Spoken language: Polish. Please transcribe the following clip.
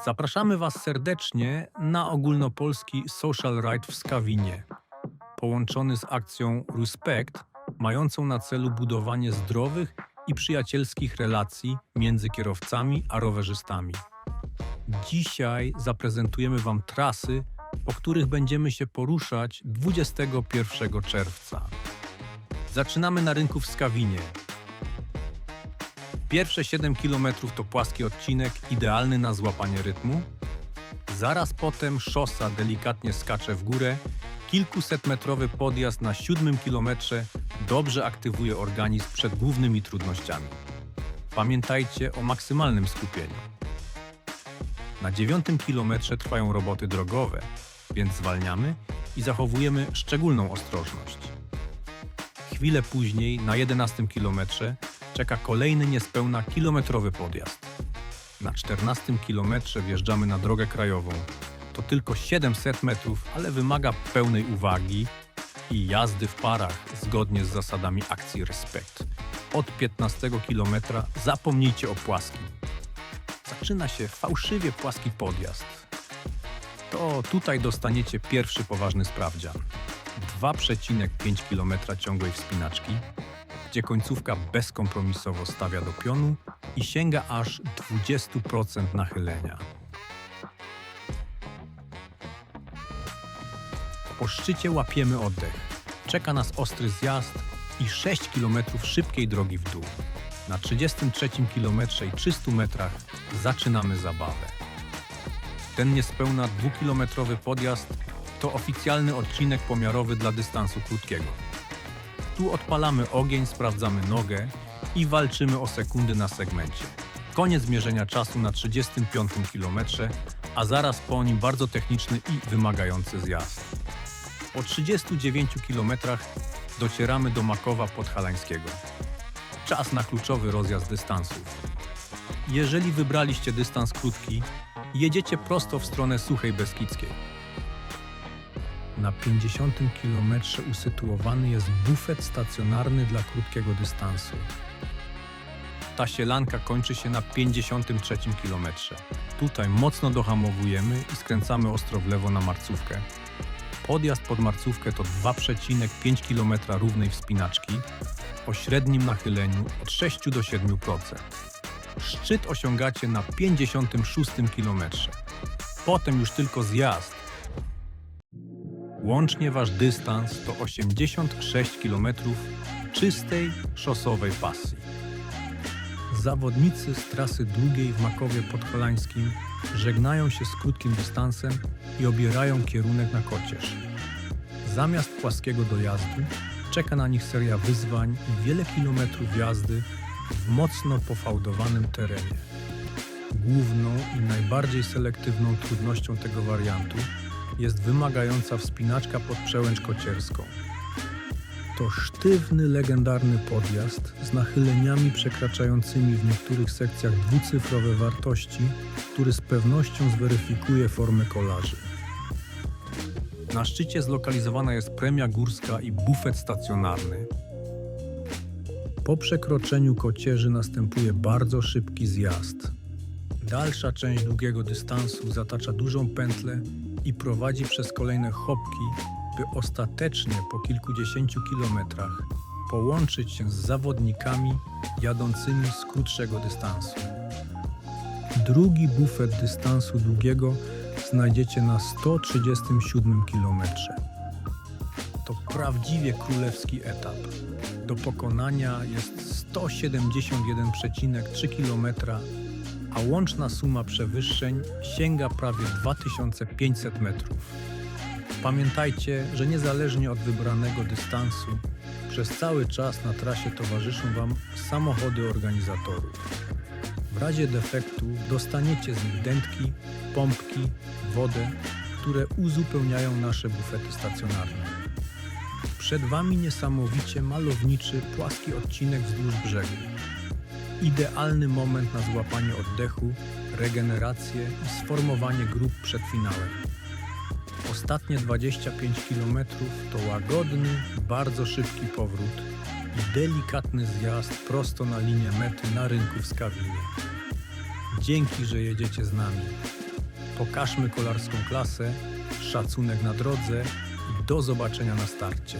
Zapraszamy Was serdecznie na ogólnopolski social ride w Skawinie, połączony z akcją Respect, mającą na celu budowanie zdrowych i przyjacielskich relacji między kierowcami a rowerzystami. Dzisiaj zaprezentujemy Wam trasy, po których będziemy się poruszać 21 czerwca. Zaczynamy na rynku w Skawinie. Pierwsze 7 km to płaski odcinek, idealny na złapanie rytmu. Zaraz potem szosa delikatnie skacze w górę. Kilkusetmetrowy podjazd na 7 kilometrze dobrze aktywuje organizm przed głównymi trudnościami. Pamiętajcie o maksymalnym skupieniu. Na 9 kilometrze trwają roboty drogowe, więc zwalniamy i zachowujemy szczególną ostrożność. Chwilę później, na 11 kilometrze, czeka kolejny niespełna kilometrowy podjazd. Na 14 kilometrze wjeżdżamy na drogę krajową. To tylko 700 metrów, ale wymaga pełnej uwagi i jazdy w parach zgodnie z zasadami akcji Respect. Od 15 kilometra zapomnijcie o płaskim. Zaczyna się fałszywie płaski podjazd. To tutaj dostaniecie pierwszy poważny sprawdzian. 2,5 km ciągłej wspinaczki, gdzie końcówka bezkompromisowo stawia do pionu i sięga aż 20% nachylenia. Po szczycie łapiemy oddech. Czeka nas ostry zjazd i 6 km szybkiej drogi w dół. Na 33 km i 300 metrach zaczynamy zabawę. Ten niespełna 2-kilometrowy podjazd to oficjalny odcinek pomiarowy dla dystansu krótkiego. Tu odpalamy ogień, sprawdzamy nogę i walczymy o sekundy na segmencie. Koniec mierzenia czasu na 35 km, a zaraz po nim bardzo techniczny i wymagający zjazd. Po 39 km docieramy do Makowa Podhalańskiego. Czas na kluczowy rozjazd dystansów. Jeżeli wybraliście dystans krótki, jedziecie prosto w stronę Suchej Beskidzkiej. Na 50 km usytuowany jest bufet stacjonarny dla krótkiego dystansu. Ta sielanka kończy się na 53 km. Tutaj mocno dohamowujemy i skręcamy ostro w lewo na Marcówkę. Podjazd pod Marcówkę to 2,5 km równej wspinaczki o średnim nachyleniu od 6 do 7%. Szczyt osiągacie na 56 km. Potem już tylko zjazd. Łącznie wasz dystans to 86 km czystej, szosowej pasji. Zawodnicy z trasy długiej w Makowie Podhalańskim żegnają się z krótkim dystansem i obierają kierunek na Kocież. Zamiast płaskiego dojazdu czeka na nich seria wyzwań i wiele kilometrów jazdy w mocno pofałdowanym terenie. Główną i najbardziej selektywną trudnością tego wariantu jest wymagająca wspinaczka pod Przełęcz Kocierską. To sztywny, legendarny podjazd z nachyleniami przekraczającymi w niektórych sekcjach dwucyfrowe wartości, który z pewnością zweryfikuje formę kolarzy. Na szczycie zlokalizowana jest premia górska i bufet stacjonarny. Po przekroczeniu Kocierzy następuje bardzo szybki zjazd. Dalsza część długiego dystansu zatacza dużą pętlę i prowadzi przez kolejne chopki, by ostatecznie po kilkudziesięciu kilometrach połączyć się z zawodnikami jadącymi z krótszego dystansu. Drugi bufet dystansu długiego znajdziecie na 137 km. To prawdziwie królewski etap. Do pokonania jest 171,3 km, a łączna suma przewyższeń sięga prawie 2500 metrów. Pamiętajcie, że niezależnie od wybranego dystansu, przez cały czas na trasie towarzyszą Wam samochody organizatorów. W razie defektu dostaniecie z nich dętki, pompki, wodę, które uzupełniają nasze bufety stacjonarne. Przed Wami niesamowicie malowniczy, płaski odcinek wzdłuż brzegu. Idealny moment na złapanie oddechu, regenerację i sformowanie grup przed finałem. Ostatnie 25 km to łagodny, bardzo szybki powrót i delikatny zjazd prosto na linię mety na rynku w Skawinie. Dzięki, że jedziecie z nami. Pokażmy kolarską klasę, szacunek na drodze i do zobaczenia na starcie.